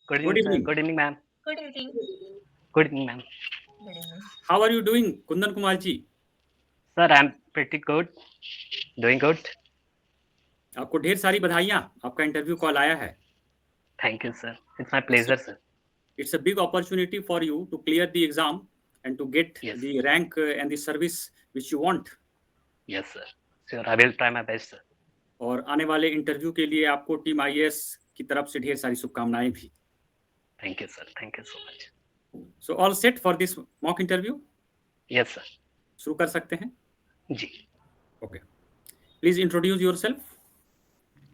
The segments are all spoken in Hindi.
Good Good evening, sir. evening. Good evening, ma'am. Good evening. Good evening, ma'am. Good evening. How are you doing, Kundan Kumar ji? Sir, I'm pretty good. Doing good. आपको ढेर सारी बधाइयाँ, आपका इंटरव्यू कॉल आया है. Thank you, sir. It's my pleasure, sir. It's a big opportunity for you to clear the exam and to get Yes. the rank and the service which you want. Yes, sir. Sure, I will try my best, sir. और आने वाले इंटरव्यू के लिए आपको टीम आईएएस की तरफ से ढेर सारी शुभकामनाएं भी. Thank you, sir. Thank you so much. So all set for this mock interview? Yes, sir. शुरू कर सकते हैं? जी. Okay. Please introduce yourself.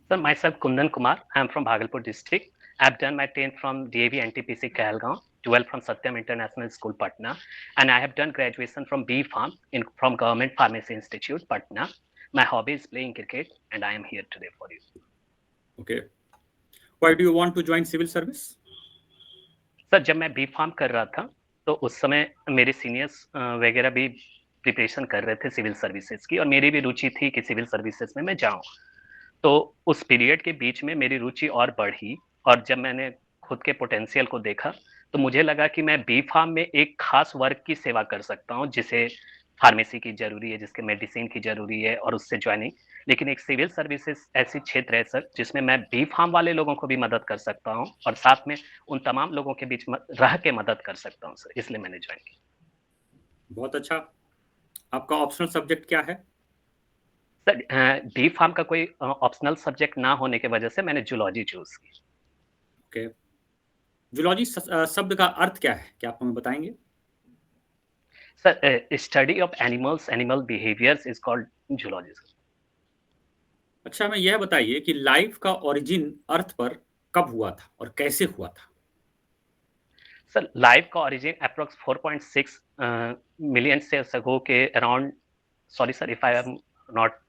Sir, myself Kundan Kumar. I'm from Bhagalpur district. I've done my 10th from DAV NTPC Kahalgaon, 12 from Satyam International School, Patna, and I have done graduation from B Farm from Government Pharmacy Institute, Patna. My hobby is playing cricket, and I am here today for you. Okay. Why do you want to join civil service? Sir जब मैं बी फार्म कर रहा था तो उस समय मेरे सीनियर्स वगैरह भी प्रिपरेशन कर रहे थे सिविल सर्विसेज की और मेरी भी रुचि थी कि सिविल सर्विसेज में मैं जाऊं. तो उस पीरियड के बीच में मेरी रुचि और बढ़ी और जब मैंने खुद के पोटेंशियल को देखा तो मुझे लगा कि मैं बी फार्म में एक खास वर्ग की सेवा कर सकता हूं जिसे फार्मेसी की जरूरी है, जिसके मेडिसिन की जरूरी है और उससे ज्वाइनिंग. लेकिन एक सिविल सर्विसेज ऐसी क्षेत्र है सर जिसमें मैं बी फार्म वाले लोगों को भी मदद कर सकता हूं और साथ में उन तमाम लोगों के बीच रह के मदद कर सकता हूं सर, इसलिए मैंने ज्वाइन किया. बहुत अच्छा. आपका ऑप्शनल सब्जेक्ट क्या है? सर बी फार्म का कोई ऑप्शनल सब्जेक्ट ना होने की वजह से मैंने जूलॉजी चूज की. ओके. जूलॉजी शब्द का अर्थ क्या है, क्या आप हमें बताएंगे? Sir study of animals, animal behaviours is called zoology sir. अच्छा, हमें यह बताइए कि लाइफ का ओरिजिन अर्थ पर कब हुआ था और कैसे हुआ था? सर लाइफ का ओरिजिन अप्रोक्स 4.6 मिलियन से अगो के around, sorry sir if I am not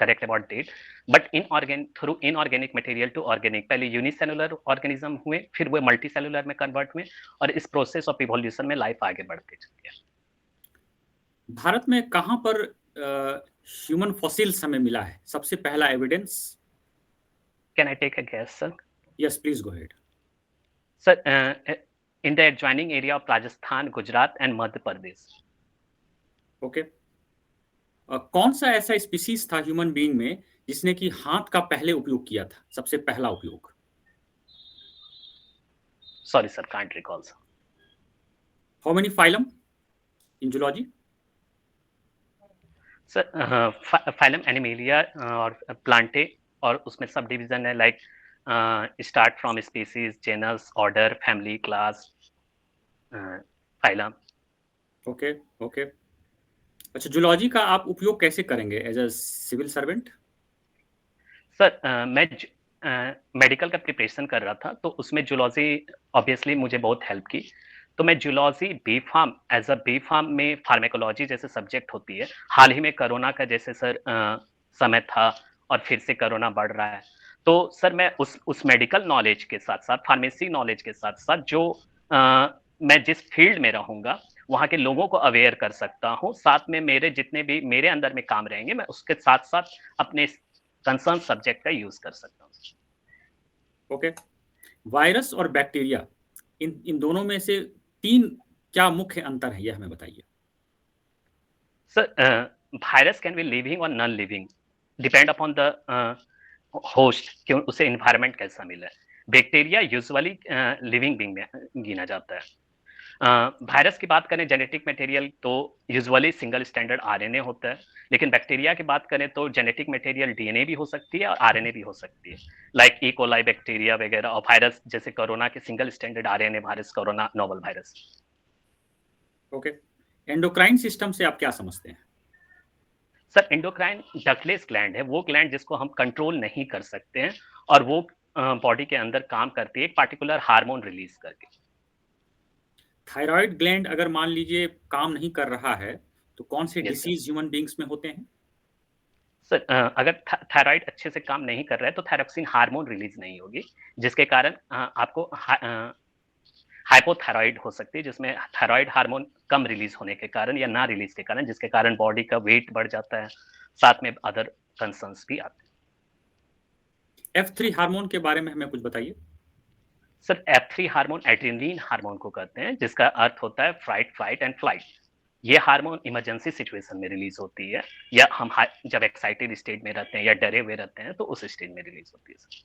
correct about date, but through inorganic material to organic, पहले यूनिसेलुलर ऑर्गेनिज्म हुए, फिर वो मल्टीसेलुलर में कन्वर्ट हुए और इस प्रोसेस ऑफ इवोल्यूशन में लाइफ आगे बढ़ते चली है. भारत में कहां पर ह्यूमन फॉसिल्स हमें मिला है, सबसे पहला evidence? Can I take a guess sir? Yes, please go ahead. Sir in the adjoining area of Rajasthan, Gujarat and Madhya Pradesh. Okay. कौन सा ऐसा स्पीसीज था ह्यूमन बीइंग में जिसने कि हाथ का पहले उपयोग किया था, सबसे पहला उपयोग? Sorry sir, can't recall sir. How many phylum in zoology? Sir phylum animalia और प्लांटे और उसमें सब डिवीजन है like start from species, genus, order, family, class, phylum. Okay okay. अच्छा, जूलॉजी का आप उपयोग कैसे करेंगे as a civil servant? Sir मैं मेडिकल का प्रिपरेशन कर रहा था तो उसमें जूलॉजी ऑब्वियसली मुझे बहुत हेल्प की. तो मैं zoology B Pharm as a B Pharm में फार्मेकोलॉजी जैसे सब्जेक्ट होती है. हाल ही में कोरोना का जैसे सर समय था और फिर से कोरोना बढ़ रहा है, तो सर मैं उस मेडिकल नॉलेज के साथ साथ, फार्मेसी नॉलेज के साथ साथ जो मैं जिस फील्ड में रहूंगा वहां के लोगों को अवेयर कर सकता हूँ. साथ में मेरे जितने भी मेरे अंदर में काम रहेंगे मैं उसके साथ साथ अपने कंसर्न सब्जेक्ट का यूज कर सकता हूँ. ओके. वायरस और बैक्टीरिया, इन दोनों में से तीन क्या मुख्य अंतर है, यह हमें बताइए. Sir virus can be living और non living, depend upon the host कि उसे इन्वायरमेंट कैसा मिला है. बैक्टीरिया यूजुअली लिविंग बीइंग में गिना जाता है. वायरस की बात करें जेनेटिक मटेरियल तो यूजुअली सिंगल स्टैंडर्ड आरएनए होता है, लेकिन बैक्टीरिया की बात करें तो जेनेटिक मटेरियल डीएनए भी हो सकती है और आरएनए भी हो सकती है, लाइक ई कोलाई बैक्टीरिया वगैरह. और वायरस जैसे कोरोना के single standard RNA virus, corona novel virus. Okay. Endocrine system से आप क्या समझते हैं? सर एंडोक्राइन डक्टलेस ग्लैंड है, वो ग्लैंड जिसको हम कंट्रोल नहीं कर सकते हैं और वो बॉडी के अंदर काम करती है एक पार्टिकुलर हार्मोन रिलीज करके. थायराइड ग्लैंड अगर मान लीजिए काम नहीं कर रहा है तो कौन से Yes, डिसीज ह्यूमन बीइंग्स में होते हैं? सर अगर थायराइड अच्छे से काम नहीं कर रहा है तो थायरोक्सिन हार्मोन रिलीज नहीं होगी, जिसके कारण आपको हाइपोथायराइड हो सकती है, जिसमें थायराइड हार्मोन कम रिलीज होने के कारण या ना रिलीज के कारण, जिसके कारण बॉडी का वेट बढ़ जाता है, साथ में अदर कंसर्न्स भी आते हैं. F3 हार्मोन के बारे में हमें कुछ बताइए. Sir F3 hormone adrenaline hormone को कहते हैं, जिसका अर्थ होता है फ्राइट, फाइट एंड फ्लाइट। ये हार्मोन इमरजेंसी सिचुएशन में रिलीज होती है, या हम जब एक्साइटेड स्टेट में रहते हैं या डरे हुए रहते हैं तो उस स्टेज में रिलीज होती है सर।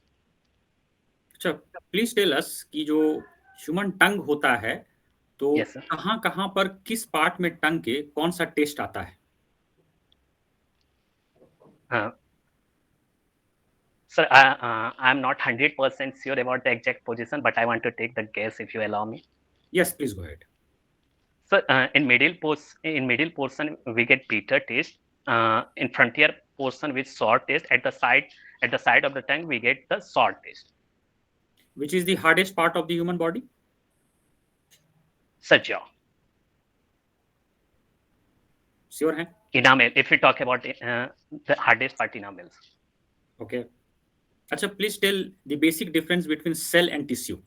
अच्छा, प्लीज टेल अस कि जो ह्यूमन टंग होता है, तो यस सर। कहाँ कहाँ पर किस पार्ट में टंग के कौन सा टेस्ट आता है? हाँ sir, I am not 100% sure about the exact position, but I want to take the guess if you allow me. Yes, please go ahead. Sir, in middle portion we get bitter taste. In frontier portion with sour taste. At the side of the tongue we get the sour taste. Which is the hardest part of the human body? Sir, jaw. Sure है? Enamel. If we talk about the hardest part, enamels. Okay. अच्छा, please tell the basic difference between cell and tissue.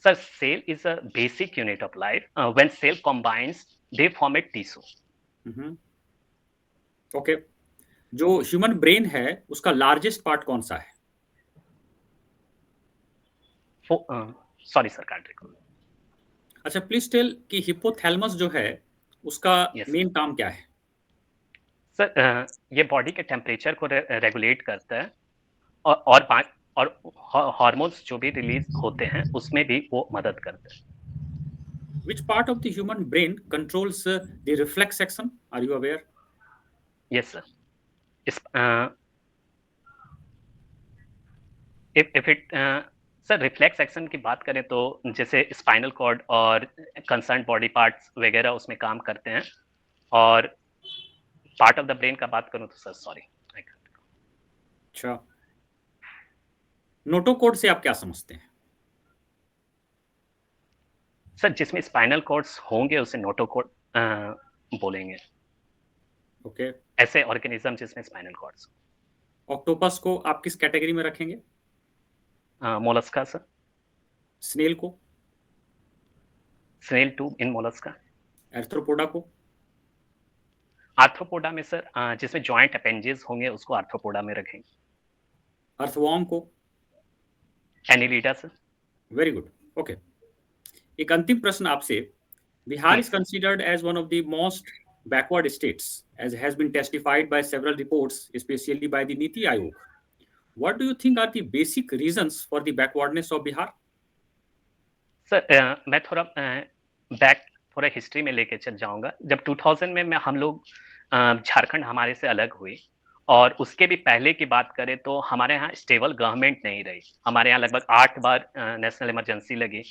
Sir, cell is a basic unit of life. When cell combines, they form a tissue. Okay. जो ह्यूमन ब्रेन है उसका लार्जेस्ट पार्ट कौन सा है? Sorry sir, can't recall. अच्छा, प्लीज टेल कि हिपोथैलेमस जो है उसका मेन काम क्या है? सर, ये बॉडी के टेम्परेचर को रेगुलेट करता है, और हार्मोन्स जो भी रिलीज होते हैं उसमें भी वो मदद करते हैं। Which part of the human brain controls the reflex action? Are you aware? Yes sir. if it sir reflex action की बात करें तो जैसे स्पाइनल कॉर्ड और कंसर्न बॉडी पार्ट्स वगैरह उसमें काम करते हैं, और पार्ट ऑफ द ब्रेन का बात करूं तो सर सॉरी। अच्छा, नोटोकॉर्ड से आप क्या समझते हैं? सर जिसमें स्पाइनल कॉर्ड्स होंगे उसे नोटोकॉर्ड बोलेंगे। ओके। ऐसे ऑर्गेनिज्म जिसमें स्पाइनल कॉर्ड्स। ऑक्टोपस को आप किस कैटेगरी में रखेंगे? Mollusca sir. स्नेल को? Snail too in mollusca. Arthropoda को? आर्थ्रोपोडा में सर जिसमें जॉइंट अपेंजेस होंगे उसको आर्थ्रोपोडा में रखेंगे। अर्थवॉर्म को? Annelida sir. Very good. Okay, एक अंतिम प्रश्न आपसे। Bihar is considered as one of the most backward states, as has been testified by several reports, especially by the Niti Aayog. What do you think are the basic reasons for the backwardness of Bihar? Sir मैं थोड़ा बैक थोड़ा हिस्ट्री में लेके चल जाऊंगा। जब 2000 में हम लोग झारखंड हमारे से अलग हुई, और उसके भी पहले की बात करें तो हमारे यहाँ स्टेबल गवर्नमेंट नहीं रही। हमारे यहाँ लगभग 8 बार नेशनल इमरजेंसी लगी,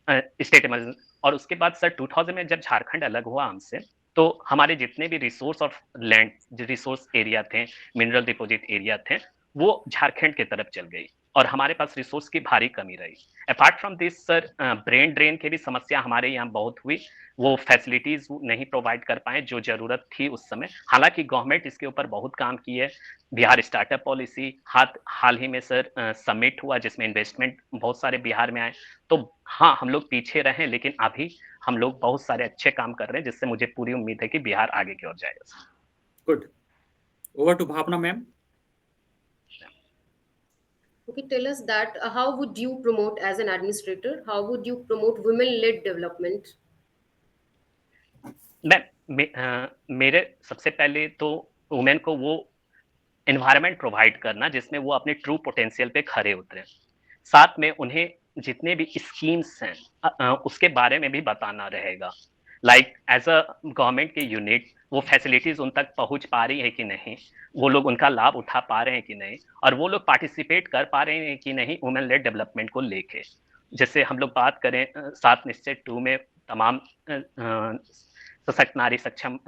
स्टेट इमरजेंसी। और उसके बाद सर 2000 में जब झारखंड अलग हुआ हमसे, तो हमारे जितने भी resource of land, resource area थे, मिनरल डिपोजिट एरिया थे, वो झारखंड की तरफ चल गई, और हमारे पास रिसोर्स की भारी कमी रही। Apart from this sir brain drain की भी समस्या हमारे यहाँ बहुत हुई। वो फैसिलिटीज नहीं प्रोवाइड कर पाए जो जरूरत थी उस समय। हालांकि गवर्नमेंट इसके ऊपर बहुत काम की है। बिहार स्टार्टअप पॉलिसी हाल ही में सर समिट हुआ जिसमें इन्वेस्टमेंट बहुत सारे बिहार में आए। तो हाँ, हम लोग पीछे रहे, लेकिन अभी हम लोग बहुत सारे अच्छे काम कर रहे हैं, जिससे मुझे पूरी उम्मीद है कि बिहार आगे की ओर जाएगा। Good. Over to Bhavna ma'am. Okay, tell us that how would you promote as an administrator? How would you promote women-led development? मेरे सबसे पहले तो वुमेन को वो एनवायरनमेंट प्रोवाइड करना जिसमें वो अपने ट्रू पोटेंशियल पे खरे उतरे। साथ में उन्हें जितने भी स्कीम्स हैं उसके बारे में भी बताना रहेगा। लाइक एज अ गवर्नमेंट के यूनिट वो फैसिलिटीज उन तक पहुंच पा रही है कि नहीं, वो लोग उनका लाभ उठा पा रहे हैं कि नहीं, और वो लोग पार्टिसिपेट कर पा रहे हैं कि नहीं वुमेन लेड डेवलपमेंट को लेके। जैसे हम लोग बात करें 7 निश्चय 2 में तमाम सशक्त नारी सक्षम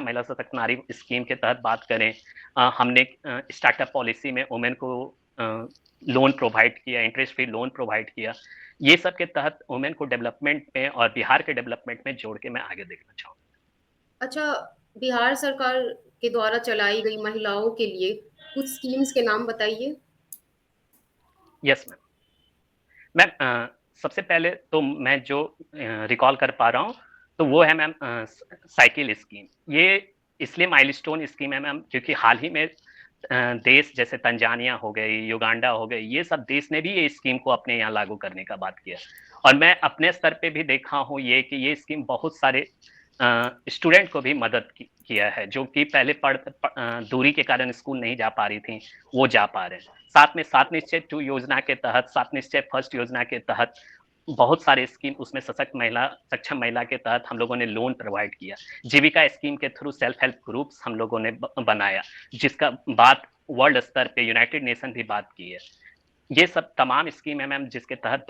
महिला सशक्त नारी स्कीम के तहत बात करें, हमने स्टार्टअप पॉलिसी में वुमेन को लोन प्रोवाइड किया, इंटरेस्ट फ्री लोन प्रोवाइड किया। ये सब के तहत वुमेन को डेवलपमेंट में और बिहार के डेवलपमेंट में जोड़ के मैं आगे देखना चाहूँगा। अच्छा, बिहार सरकार के द्वारा चलाई गई महिलाओं के लिए कुछ स्कीम्स के नाम बताइए। Yes ma'am. मैम सबसे पहले तो मैं जो रिकॉल कर पा रहा हूँ तो वो है मैम साइकिल स्कीम। ये इसलिए माइलस्टोन स्कीम है मैम क्योंकि हाल ही में देश जैसे तंजानिया हो गई, युगांडा हो गई, ये सब देश ने भी ये स्कीम को अपने यहाँ लागू करने का बात किया। और मैं अपने स्तर पे भी देखा हूँ ये कि ये स्कीम बहुत सारे स्टूडेंट को भी मदद किया है, जो कि पहले दूरी के कारण स्कूल नहीं जा पा रही थी, वो जा पा रहे हैं। साथ में सात निश्चय 2 योजना के तहत, सात निश्चय फर्स्ट योजना के तहत बहुत सारे स्कीम, उसमें सक्षम महिला के तहत हम लोगों ने लोन प्रोवाइड किया। जीविका स्कीम के थ्रू सेल्फ हेल्प ग्रुप्स हम लोगों ने बनाया, जिसका बात वर्ल्ड स्तर पे यूनाइटेड नेशन भी बात की है। ये सब तमाम स्कीम है मैम, जिसके तहत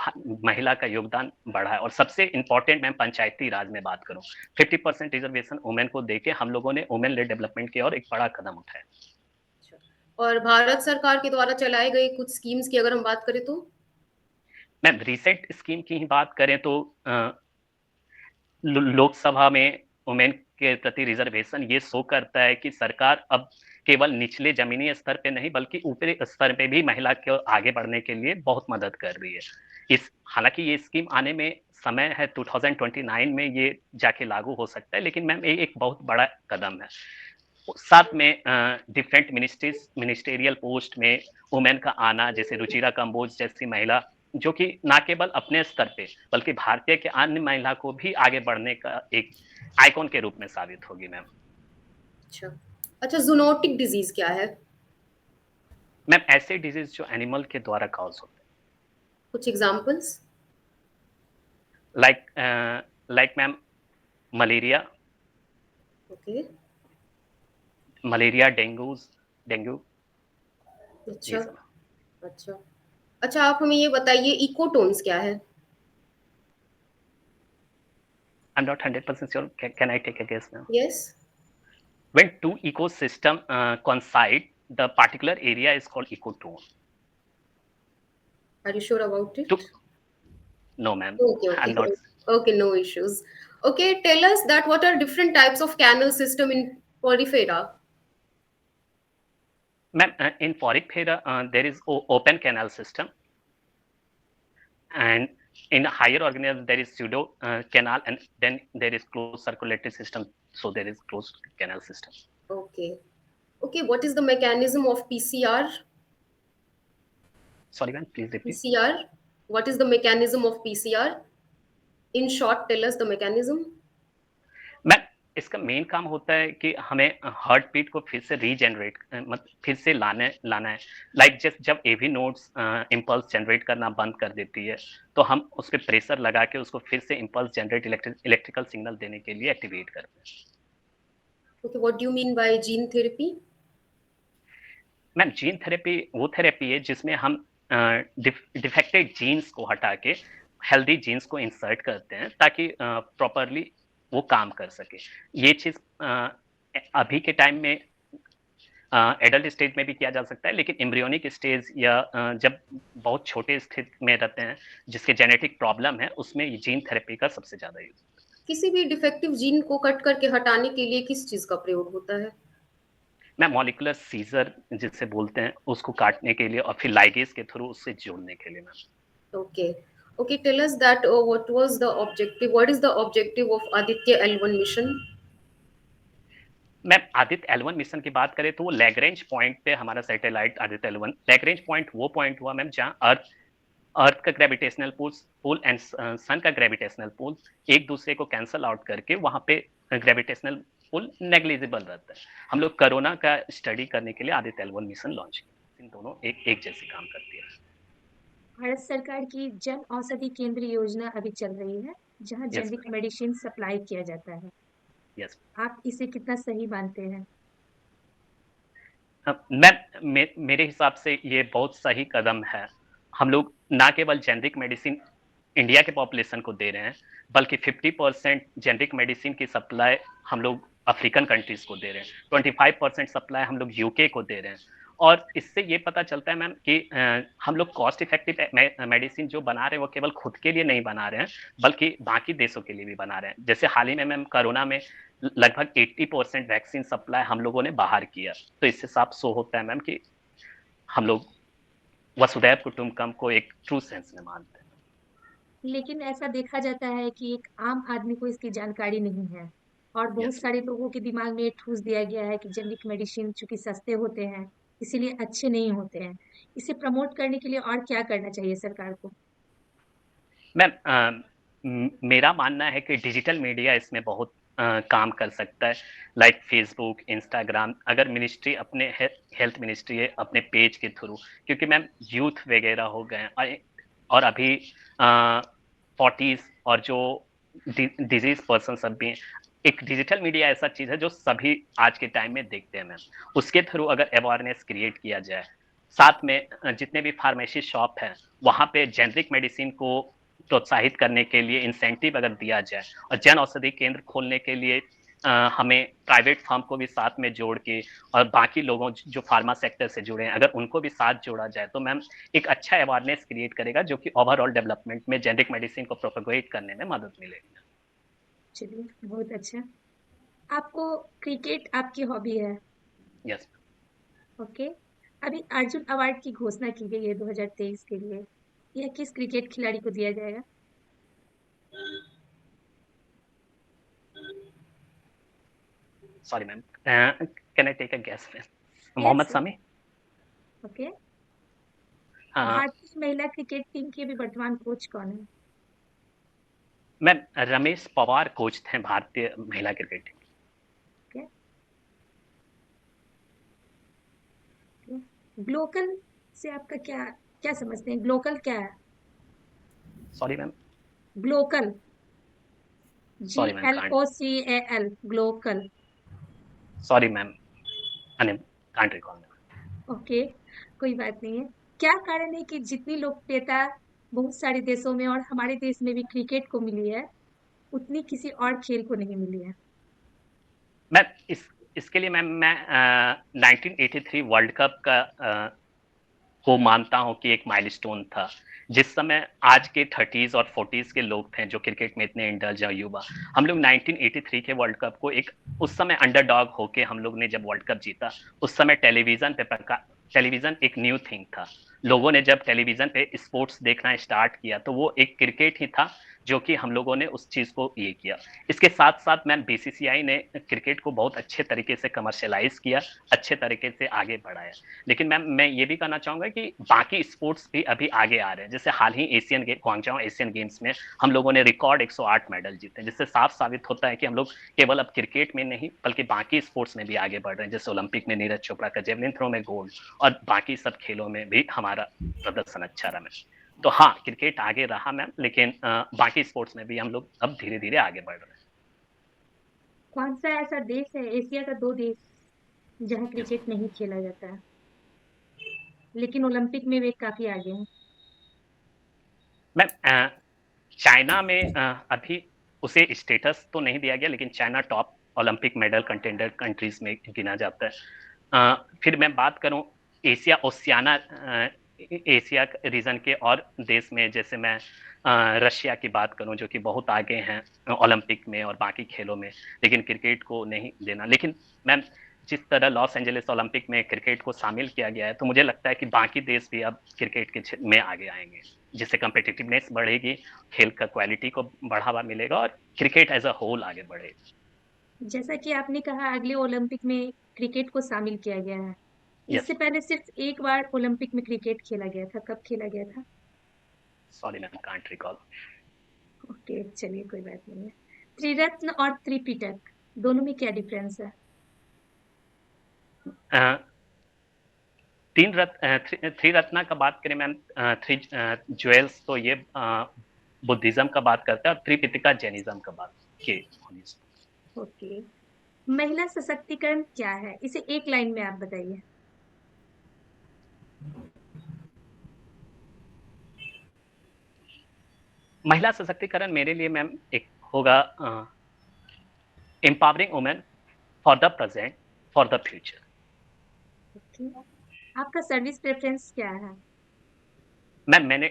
महिला का योगदान बढ़ा है। और सबसे इंपॉर्टेंट मैम, पंचायती राज में बात करूं, 50% रिजर्वेशन वुमेन को देके हम लोगों ने वुमेन लेड डेवलपमेंट की ओर एक बड़ा कदम उठाया। और भारत सरकार के द्वारा चलाए गए कुछ स्कीम्स की अगर हम बात करें तो? मैम रिसेंट स्कीम की ही बात करें तो लोकसभा में वुमेन के प्रति रिजर्वेशन ये शो करता है कि सरकार अब केवल निचले जमीनी स्तर पे नहीं बल्कि ऊपरी स्तर पे भी महिला को आगे बढ़ने के लिए बहुत मदद कर रही है। हालांकि ये स्कीम आने में समय है, 2029 में ये जाके लागू हो सकता है, लेकिन मैम ये एक बहुत बड़ा कदम है। साथ में डिफरेंट मिनिस्टेरियल पोस्ट में वुमेन का आना, जैसे रुचिरा कंबोज जैसी महिला, जो कि ना केवल अपने स्तर पे बल्कि भारतीय के अन्य महिला को भी आगे बढ़ने का एक आइकॉन के रूप में साबित होगी मैम। अच्छा, जूनोटिक डिजीज क्या है? मैम ऐसे डिजीज जो एनिमल के द्वारा कॉज होते हैं, कुछ examples? Like ma'am malaria, okay. Malaria, dengue. अच्छा अच्छा अच्छा, आप हमें ये बताइए, इकोटोन्स क्या है? I'm not 100% sure. Can I take a guess now? Yes. When two ecosystem coincide, the particular area is called ecotone. Are you sure about it? No, ma'am. Okay, I'm okay. not. Okay, no issues. Okay, tell us that what are different types of canal system in Porifera? Ma'am, in Porifera, there is open canal system, and in higher organisms there is pseudo canal, and then there is closed circulatory system. So there is closed canal system. Okay. Okay, what is the mechanism of PCR? Sorry, ma'am. Please repeat. PCR. What is the mechanism of PCR? In short, tell us the mechanism. Ma'am इसका मेन काम होता है कि हमें हार्ट बीट को फिर से रीजनरेट, फिर से लाना है। लाइक जब एवी नोड्स इम्पल्स जनरेट करना बंद कर देती है, तो हम उस पर प्रेशर लगा के उसको फिर से इम्पल्स जनरेट इलेक्ट्रिकल सिग्नल देने के लिए एक्टिवेट करते हैं। Okay, what do you mean by gene therapy? Ma'am gene therapy वो थेरेपी है जिसमें हम डिफेक्टेड जीन्स को हटा के हेल्दी जीन्स को इंसर्ट करते हैं, ताकि प्रॉपरली वो काम कर सके। ये चीज अभी के टाइम में एडल्ट स्टेज में भी किया जा सकता है, लेकिन एम्ब्रियोनिक स्टेज या जब बहुत छोटे स्थिति में रहते हैं जिसके जेनेटिक प्रॉब्लम है, उसमें जीन थेरेपी का सबसे ज्यादा यूज। किसी भी डिफेक्टिव जीन को कट करके हटाने के लिए किस चीज का प्रयोग होता है? मैम मॉलिक्यूलर सीजर जिसे बोलते हैं, उसको काटने के लिए और फिर लाइगेज के थ्रू उससे जोड़ने के लिए ma'am. Okay. Okay, tell us that what is the objective of Aditya L1 mission? Ma'am Aditya L1 mission की बात करें तो वो लैग्रेंज पॉइंट पे हमारा satellite Aditya L1, Lagrange point वो पॉइंट हुआ मैम जहाँ अर्थ का ग्रेविटेशनल पुल एंड सन का ग्रेविटेशनल पुल एक दूसरे को कैंसल आउट करके वहां पे ग्रेविटेशनल पुल नेग्लिजिबल रहता है। हम लोग कोरोना का स्टडी करने के लिए आदित्य L1 मिशन लॉन्च किया। इन दोनों एक जैसे काम करती है। भारत सरकार की जन औषधि केंद्र योजना अभी चल रही है, जहां जेनेरिक मेडिसिन सप्लाई किया जाता है। यस। आप इसे कितना सही मानते हैं? मेरे हिसाब से ये बहुत सही कदम है। हम लोग ना केवल जेनेरिक मेडिसिन इंडिया के पॉपुलेशन को दे रहे हैं, बल्कि 50% जेनेरिक मेडिसिन की सप्लाई हम लोग अफ्रीकन कंट्रीज को दे रहे हैं, 25% सप्लाई हम लोग यूके को दे रहे हैं। और इससे ये पता चलता है मैम कि हम लोग कॉस्ट इफेक्टिव मेडिसिन जो बना रहे हैं वो केवल खुद के लिए नहीं बना रहे हैं, बल्कि बाकी देशों के लिए भी बना रहे हैं। जैसे हाल ही में मैम कोरोना में लगभग 80% वैक्सीन सप्लाई हम लोगों ने बाहर किया। तो इससे साफ शो होता है मैम कि हम लोग वसुधैव कुटुंबकम को एक ट्रू सेंस में मानते हैं। लेकिन ऐसा देखा जाता है कि एक आम आदमी को इसकी जानकारी नहीं है, और बहुत Yes. सारे लोगों के दिमाग में ये ठूस दिया गया है कि जेनेरिक मेडिसिन चूंकि सस्ते होते हैं इसीलिए अच्छे नहीं होते हैं। इसे प्रमोट करने के लिए और क्या करना चाहिए सरकार को? मैम मेरा मानना है कि डिजिटल मीडिया इसमें बहुत काम कर सकता है, लाइक फेसबुक, इंस्टाग्राम। अगर मिनिस्ट्री अपने हेल्थ मिनिस्ट्री है अपने पेज के थ्रू, क्योंकि मैम यूथ वगैरह हो गए हैं और अभी 40s और जो डिजीज पर्सन सब भी हैं, एक डिजिटल मीडिया ऐसा चीज है जो सभी आज के टाइम में देखते हैं मैम। उसके थ्रू अगर अवेयरनेस क्रिएट किया जाए, साथ में जितने भी फार्मेसी शॉप हैं वहां पे जेनरिक मेडिसिन को प्रोत्साहित करने के लिए इंसेंटिव अगर दिया जाए, और जन औषधि केंद्र खोलने के लिए हमें प्राइवेट फर्म को भी साथ में जोड़ के, और बाकी लोगों जो फार्मा सेक्टर से जुड़े हैं अगर उनको भी साथ जोड़ा जाए, तो मैम एक अच्छा अवेयरनेस क्रिएट करेगा जो कि ओवरऑल डेवलपमेंट में जेनरिक मेडिसिन को प्रोपेगेट करने में मदद मिलेगी। चलिए, बहुत अच्छा। आपको क्रिकेट आपकी हॉबी है, यस। ओके। अभी अर्जुन अवार्ड की घोषणा की गई है 2023 के लिए। यह किस क्रिकेट खिलाड़ी को दिया जाएगा? Sorry ma'am, can I take a guess? Mohammed yes, Sami. Okay. हाँ भारतीय महिला क्रिकेट टीम के भी वर्तमान कोच कौन है? मैम, रमेश पवार कोच थे भारतीय महिला क्रिकेट टीम। ओके, ग्लोकल से आपका क्या क्या समझते हैं? ग्लोकल क्या है? Sorry ma'am. Glocal, G sorry ma'am, L can't. O C A L, glocal. Sorry ma'am, can't recall. Okay, कोई बात नहीं है। क्या कारण है कि जितनी लोकप्रियता बहुत सारे देशों में और हमारे देश में भी क्रिकेट को मिली है, उतनी किसी और खेल को नहीं मिली है? मैं इसके लिए मैम मैं 1983 वर्ल्ड कप का को मानता हूं कि एक माइलस्टोन था, जिस समय आज के 30s और 40s के लोग थे जो क्रिकेट में इतने इंडल्ज या युवा, हम लोग 1983 के वर्ल्ड कप को एक उस समय अंडरडॉग होके हम लोग ने जब वर्ल्ड कप जीता, उस समय टेलीविजन एक न्यू थिंग था। लोगों ने जब टेलीविजन पे स्पोर्ट्स देखना स्टार्ट किया तो वो एक क्रिकेट ही था जो कि हम लोगों ने उस चीज को ये किया। इसके साथ साथ मैम बीसीसीआई ने क्रिकेट को बहुत अच्छे तरीके से कमर्शियलाइज किया, अच्छे तरीके से आगे बढ़ाया। लेकिन मैम मैं ये भी कहना चाहूंगा कि बाकी स्पोर्ट्स भी अभी आगे आ रहे हैं। जैसे हाल ही ग्वांगजाओ एशियन गेम्स में हम लोगों ने रिकॉर्ड 108 मेडल जीते, जिससे साफ साबित होता है कि हम लोग केवल अब क्रिकेट में नहीं बल्कि बाकी स्पोर्ट्स में भी आगे बढ़ रहे हैं। जैसे ओलंपिक में नीरज चोपड़ा का जेवलिन थ्रो में गोल्ड, और बाकी सब खेलों में भी हमारा प्रदर्शन अच्छा रहा मैम। तो हाँ, क्रिकेट आगे रहा मैम, लेकिन बाकी स्पोर्ट्स में भी हम लोग अब धीरे धीरे आगे बढ़ रहे हैं। कौन सा ऐसा देश है, एशिया का 2 देश, जहाँ Yes. क्रिकेट नहीं खेला जाता है, लेकिन ओलंपिक में वे काफी आगे हैं? मैम चाइना में अभी उसे स्टेटस तो नहीं दिया गया, लेकिन China top Olympic medal contender countries में गिना जाता है। फिर मैं बात करूं एशिया ओशियाना एशिया रीजन के और देश में, जैसे मैं रशिया की बात करूं जो कि बहुत आगे हैं ओलंपिक में और बाकी खेलों में, लेकिन क्रिकेट को नहीं देना। लेकिन मैम जिस तरह लॉस एंजलिस ओलंपिक में क्रिकेट को शामिल किया गया है, तो मुझे लगता है कि बाकी देश भी अब क्रिकेट के में आगे आएंगे, जिससे कम्पिटिटिवनेस बढ़ेगी, खेल का क्वालिटी को बढ़ावा मिलेगा और क्रिकेट एज अ होल आगे बढ़ेगा। जैसा कि आपने कहा अगले ओलंपिक में क्रिकेट को शामिल किया गया है। यस। इससे पहले सिर्फ एक बार ओलंपिक में क्रिकेट खेला गया था, कब खेला गया था? Sorry ma'am, can't recall. Okay, चलिए कोई बात नहीं है। त्रिरत्न और त्रिपिटक दोनों में क्या डिफरेंस है? थ्री रत्ना का बात करें मैम, थ्री ज्वेल्स तो ये बुद्धिज्म का बात करता है, और त्रिपिटिका जैनिज्म का बात के। ओके, महिला सशक्तिकरण क्या है, इसे एक लाइन में आप बताइए। महिला सशक्तिकरण मेरे लिए मैम एक होगा empowering women for the present, for the future. Okay, आपका सर्विस प्रेफरेंस क्या है? मैम मैंने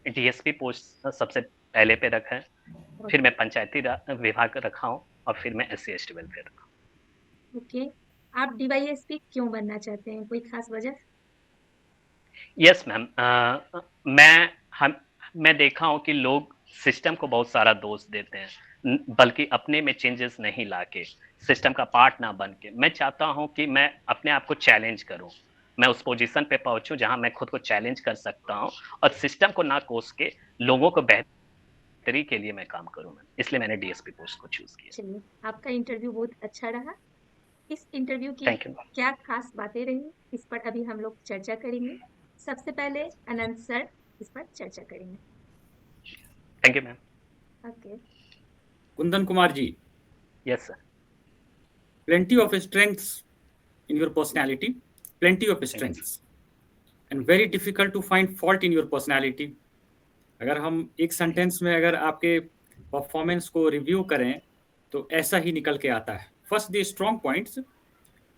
डीएसपी पोस्ट सबसे पहले पे रखा है, फिर मैं पंचायती विभाग रखा हूँ, और फिर मैं SC/ST वेलफेयर रखा हूँ। ओके, आप डीवाईएसपी क्यों बनना चाहते हैं, कोई खास वजह? यस मैम, मैं देखा हूँ कि लोग सिस्टम को बहुत सारा दोष देते हैं, बल्कि अपने में चेंजेस नहीं लाके, सिस्टम का पार्ट ना बन के। मैं चाहता हूँ कि मैं अपने आप को चैलेंज करूँ, मैं उस पोजीशन पे पहुंचूं जहां मैं खुद को चैलेंज कर सकता हूं और सिस्टम को ना कोस के लोगों को बेहतरी के लिए मैं काम करूं। इसलिए मैंने डीएसपी पोस्ट को चूज किया। चलिए, आपका इंटरव्यू बहुत अच्छा रहा। इस इंटरव्यू की थैंक यू। क्या खास बातें रही, इस पर अभी हम लोग चर्चा करेंगे। सबसे पहले अनंत सर इस पर चर्चा करेंगे। Thank you ma'am. Okay. Kundan Kumar ji, yes sir. plenty of strengths in your personality, plenty of strengths, and very difficult to find fault in your personality. अगर हम एक सेंटेंस में अगर आपके परफॉर्मेंस को रिव्यू करें तो ऐसा ही निकल के आता है। First the strong points,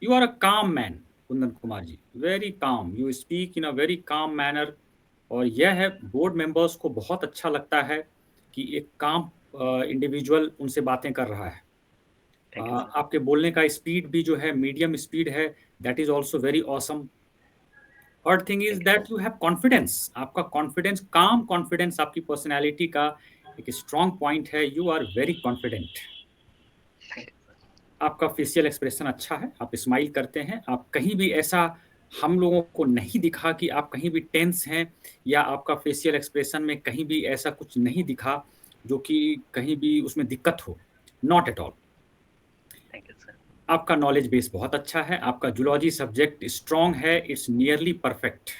you are a calm man Kundan Kumar ji, very calm, you speak in a very calm manner. और यह है बोर्ड मेंबर्स को बहुत अच्छा लगता है कि एक काम इंडिविजुअल उनसे बातें कर रहा है। आपके बोलने का स्पीड भी जो है मीडियम स्पीड है, that is also very awesome. Third thing is that you have confidence, आपका कॉन्फिडेंस, काम कॉन्फिडेंस आपकी पर्सनैलिटी का एक स्ट्रॉन्ग पॉइंट है। You are very confident. आपका फेशियल एक्सप्रेशन अच्छा है, आप स्माइल करते हैं। आप कहीं भी ऐसा हम लोगों को नहीं दिखा कि आप कहीं भी टेंस हैं, या आपका फेशियल एक्सप्रेशन में कहीं भी ऐसा कुछ नहीं दिखा जो कि कहीं भी उसमें दिक्कत हो, नॉट एट ऑल। आपका नॉलेज बेस बहुत अच्छा है, आपका जूलॉजी सब्जेक्ट स्ट्रॉन्ग है, इट्स नियरली परफेक्ट।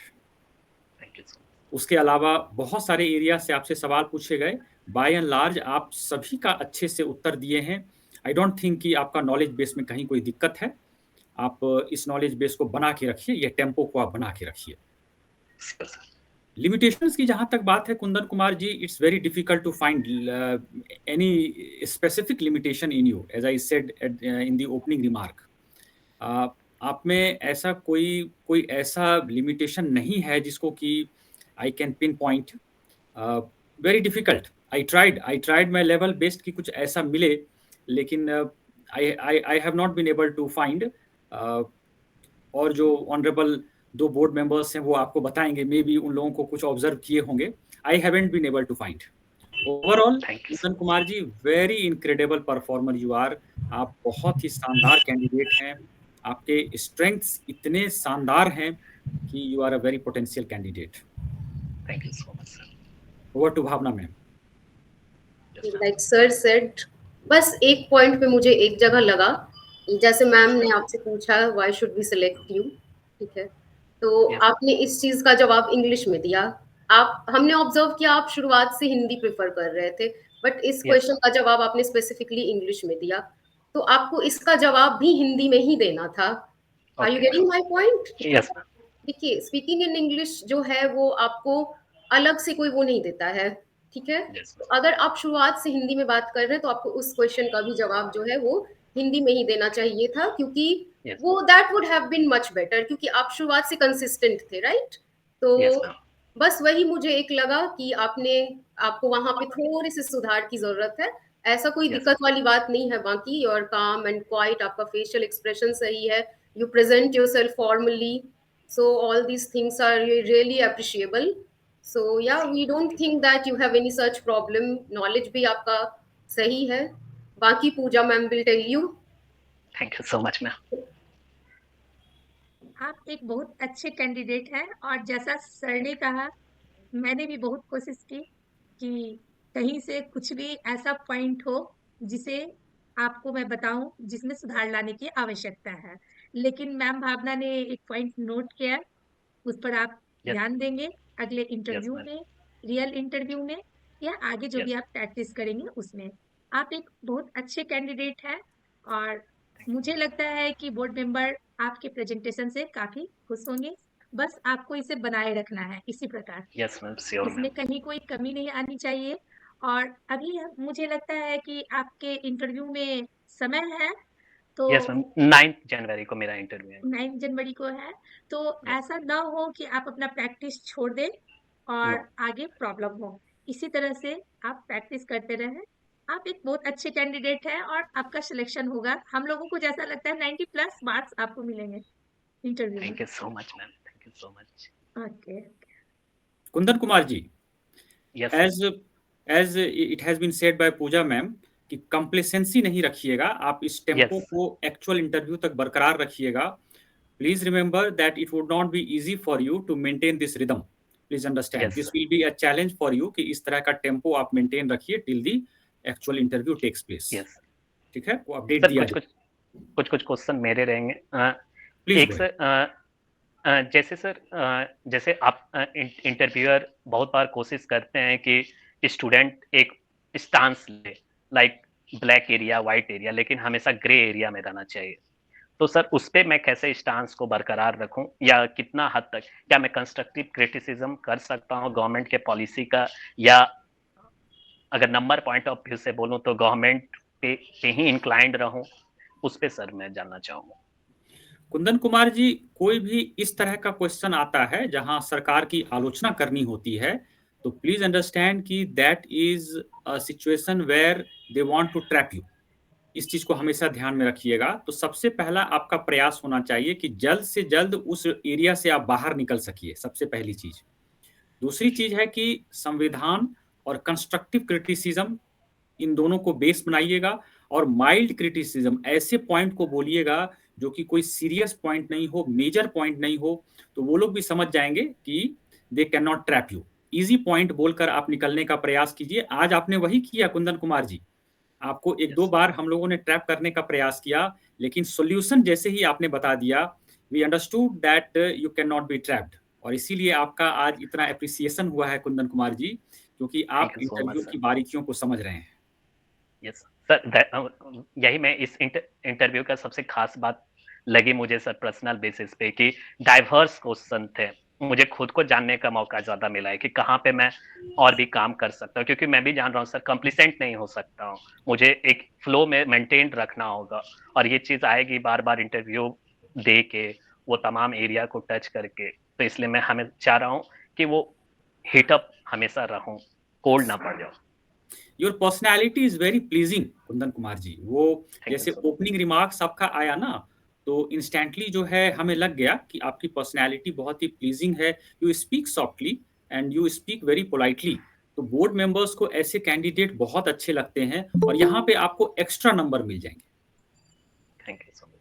उसके अलावा बहुत सारे एरिया से आपसे सवाल पूछे गए, बाय एंड लार्ज आप सभी का अच्छे से उत्तर दिए हैं। आई डोंट थिंक कि आपका नॉलेज बेस में कहीं कोई दिक्कत है। आप इस नॉलेज बेस को बना के रखिए, ये टेम्पो को आप बना के रखिए। लिमिटेशंस की जहां तक बात है Kundan Kumar ji, it's very difficult to find any specific limitation in you, as I said in the opening remark. आप में ऐसा कोई ऐसा लिमिटेशन नहीं है जिसको कि I can pinpoint. Very difficult. I tried my level best कि कुछ ऐसा मिले, लेकिन I have not been able to find. और जो ऑनरेबल 2 बोर्ड मेंबर्स हैं वो आपको बताएंगे, मे बी उन लोगों को कुछ ऑब्जर्व किए होंगे। I haven't been able to find. Overall Kundan Kumar ji, very incredible performer you are. आप बहुत ही शानदार कैंडिडेट हैं, आपके स्ट्रेंथ्स इतने शानदार हैं कि you are a very potential candidate. Thank you so much sir. Over to Bhavna ma'am. Like sir said, बस एक पॉइंट पे मुझे एक जगह लगा, जैसे मैम ने आपसे पूछा why should we select you, ठीक है, तो आपने इस चीज का जवाब इंग्लिश में दिया। हमने ऑब्जर्व किया आप शुरुआत से हिंदी प्रेफर कर रहे थे, बट इस क्वेश्चन का जवाब आपने स्पेसिफिकली इंग्लिश में दिया, तो आपको इसका जवाब भी हिंदी में ही देना था। Are you getting my point? Yes. देखिए, स्पीकिंग इन इंग्लिश जो है वो आपको अलग से कोई वो नहीं देता है, ठीक है। तो अगर आप शुरुआत से हिंदी में बात कर रहे हैं तो आपको उस क्वेश्चन का भी जवाब जो है वो हिंदी में ही देना चाहिए था, क्योंकि वो that would have been much better, क्योंकि आप शुरुआत से कंसिस्टेंट थे, राइट। तो बस वही मुझे एक लगा कि आपको वहां पे थोड़ी सी सुधार की जरूरत है। ऐसा कोई दिक्कत वाली बात नहीं है, बाकी योर काम एंड क्वाइट, आपका फेशियल एक्सप्रेशन सही है, you present yourself formally, so all these things are really appreciable. So yeah, we don't think that you have any such problem. Knowledge भी आपका सही है, बाकी Pooja ma'am will tell you. Thank you so much ma'am. आप एक बहुत अच्छे कैंडिडेट हैं, और जैसा सर ने कहा, मैंने भी बहुत कोशिश की कि कहीं से कुछ भी ऐसा पॉइंट हो जिसे आपको मैं बताऊं जिसमें सुधार लाने की आवश्यकता है, लेकिन मैम भावना ने एक पॉइंट नोट किया, उस पर आप ध्यान देंगे अगले इंटरव्यू में, रियल इंटरव्यू में, या आगे जो भी आप प्रैक्टिस करेंगे उसमें। आप एक बहुत अच्छे कैंडिडेट हैं, और मुझे लगता है कि बोर्ड मेंबर आपके प्रेजेंटेशन से काफी खुश होंगे। बस आपको इसे बनाए रखना है इसी प्रकार। Yes ma'am, sure. इसमें कहीं कोई कमी नहीं आनी चाहिए। और अभी मुझे लगता है कि आपके इंटरव्यू में समय है, तो यस मैम, 9 जनवरी को मेरा इंटरव्यू है। 9 जनवरी को है, तो ऐसा ना हो कि आप अपना प्रैक्टिस छोड़ दें और आगे प्रॉब्लम हो। इसी तरह से आप प्रैक्टिस करते रहें। आप एक बहुत अच्छे कैंडिडेट हैं और आपका सिलेक्शन होगा। हम लोगों को जैसा लगता है 90+ मार्क्स आपको मिलेंगे इंटरव्यू में। Thank you so much ma'am, thank you so much. Okay. Kundan Kumar ji, yes, as it has been said by Pooja ma'am कि कंप्लेसेंसी नहीं रखिएगा, आप इस टेम्पो को एक्चुअल इंटरव्यू तक बरकरार रखिएगा। Please remember that it would not be easy for you to maintain this rhythm. Please understand. Yes, This sir. will be a challenge for you कि इस तरह का टेम्पो आप मेंटेन रखिए till the actual interview takes place. Yes. ठीक है, वो अपडेट सर दिया कुछ क्वेश्चन मेरे रहेंगे। प्लीज एक सर, जैसे सर, जैसे आप इंटरव्यूअर बहुत बार कोशिश करते हैं कि स्टूडेंट एक स्टांस ले, like black area, white area, लेकिन हमेशा ग्रे एरिया में रहना चाहिए। तो सर उस पे मैं कैसे स्टांस को बरकरार रखूं, या कितना हद तक क्या मैं कंस्ट्रक्टिव क्रिटिसिज्म कर सकता हूं गवर्नमेंट के पॉलिसी का, या अगर नंबर पॉइंट ऑफ व्यू से बोलूं तो गवर्नमेंट पे ही इंक्लाइंड रहूं, उस पे सर मैं जानना चाहूंगा। कुंदन कुमार जी, कोई भी इस तरह का क्वेश्चन आता है जहां सरकार की आलोचना करनी होती है, तो प्लीज अंडरस्टैंड कि that is a situation where they want to trap you. इस चीज को हमेशा ध्यान में रखिएगा। तो सबसे पहला आपका प्रयास होना चाहिए कि जल्द से जल्द उस एरिया से आप बाहर निकल सकिए, सबसे पहली चीज। दूसरी चीज है कि संविधान और कंस्ट्रक्टिव क्रिटिसिज्म, इन दोनों को बेस बनाइएगा, और माइल्ड क्रिटिसिज्म, ऐसे पॉइंट को बोलिएगा जो कि कोई सीरियस पॉइंट नहीं हो, मेजर पॉइंट नहीं हो, तो वो लोग भी समझ जाएंगे कि they can not trap you. Easy point बोलकर आप निकलने का प्रयास कीजिए। आज आपने वही किया कुंदन कुमार जी। आपको एक दो बार हम लोगों ने ट्रैप करने का प्रयास किया, लेकिन सॉल्यूशन जैसे ही आपने बता दिया, we understood that you can not be trapped. और इसीलिए आपका आज इतना एप्रिसिएशन हुआ है कुंदन कुमार जी, क्योंकि आप इंटरव्यू की बारीकियों को समझ रहे हैं। यस सर, यही मैं इस इंटरव्यू का सबसे खास बात लगी मुझे सर, पर्सनल बेसिस पे, कि डाइवर्स क्वेश्चन थे। मुझे खुद को जानने का मौका ज्यादा मिला है कि कहाँ पे मैं और भी काम कर सकता हूँ, क्योंकि मैं भी जान रहा हूँ सर, कंप्लीसेंट नहीं हो सकता हूँ, मुझे एक फ्लो में मेंटेन रखना होगा। और ये चीज आएगी बार बार इंटरव्यू दे के, वो तमाम एरिया को टच करके। तो इसलिए मैं हमें चाह रहा हूँ कि वो हिटअप हमेशा रहूं, कोल्ड ना पड़ जाऊं। Your personality is very pleasing Kundan Kumar ji. वो जैसे ओपनिंग रिमार्क्स आपका आया ना, तो इंस्टेंटली जो है हमें लग गया कि आपकी पर्सनैलिटी बहुत ही प्लीजिंग है। You speak softly and you speak very politely. तो बोर्ड मेंबर्स को ऐसे कैंडिडेट बहुत अच्छे लगते हैं, और यहाँ पे आपको एक्स्ट्रा नंबर मिल जाएंगे। Thank you so much.